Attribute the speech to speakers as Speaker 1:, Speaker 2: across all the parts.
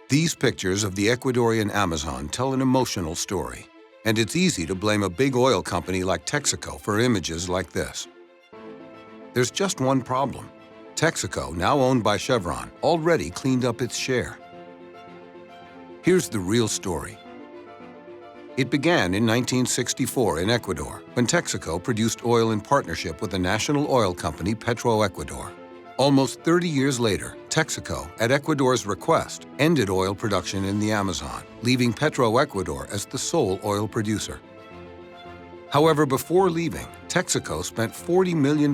Speaker 1: These pictures of the Ecuadorian Amazon tell an emotional story, and it's easy to blame a big oil company like Texaco for images like this. There's just one problem. Texaco, now owned by Chevron, already cleaned up its share. Here's the real story. It began in 1964 in Ecuador, when Texaco produced oil in partnership with the national oil company Petroecuador. Almost 30 years later, Texaco, at Ecuador's request, ended oil production in the Amazon, leaving Petroecuador as the sole oil producer. However, before leaving, Texaco spent $40 million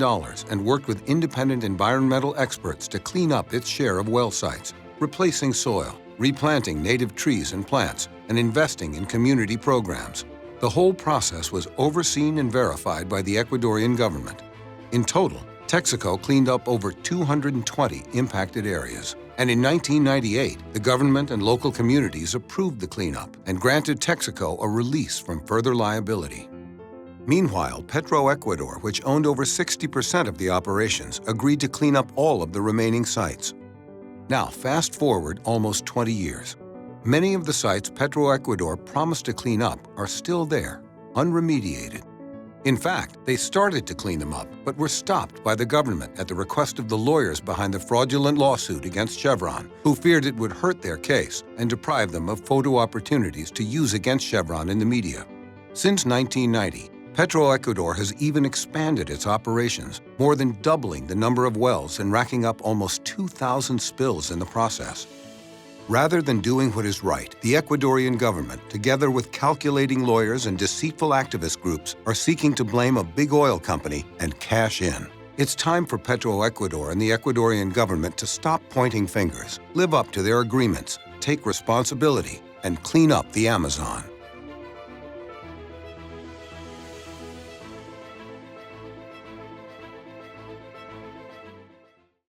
Speaker 1: and worked with independent environmental experts to clean up its share of well sites, replacing soil, replanting native trees and plants, and investing in community programs. The whole process was overseen and verified by the Ecuadorian government. In total, Texaco cleaned up over 220 impacted areas. And in 1998, the government and local communities approved the cleanup and granted Texaco a release from further liability. Meanwhile, Petroecuador, which owned over 60% of the operations, agreed to clean up all of the remaining sites. Now, fast forward almost 20 years. Many of the sites Petroecuador promised to clean up are still there, unremediated. In fact, they started to clean them up, but were stopped by the government at the request of the lawyers behind the fraudulent lawsuit against Chevron, who feared it would hurt their case and deprive them of photo opportunities to use against Chevron in the media. Since 1990, Petroecuador has even expanded its operations, more than doubling the number of wells and racking up almost 2,000 spills in the process. Rather than doing what is right, the Ecuadorian government, together with calculating lawyers and deceitful activist groups, are seeking to blame a big oil company and cash in. It's time for Petroecuador and the Ecuadorian government to stop pointing fingers, live up to their agreements, take responsibility, and clean up the Amazon.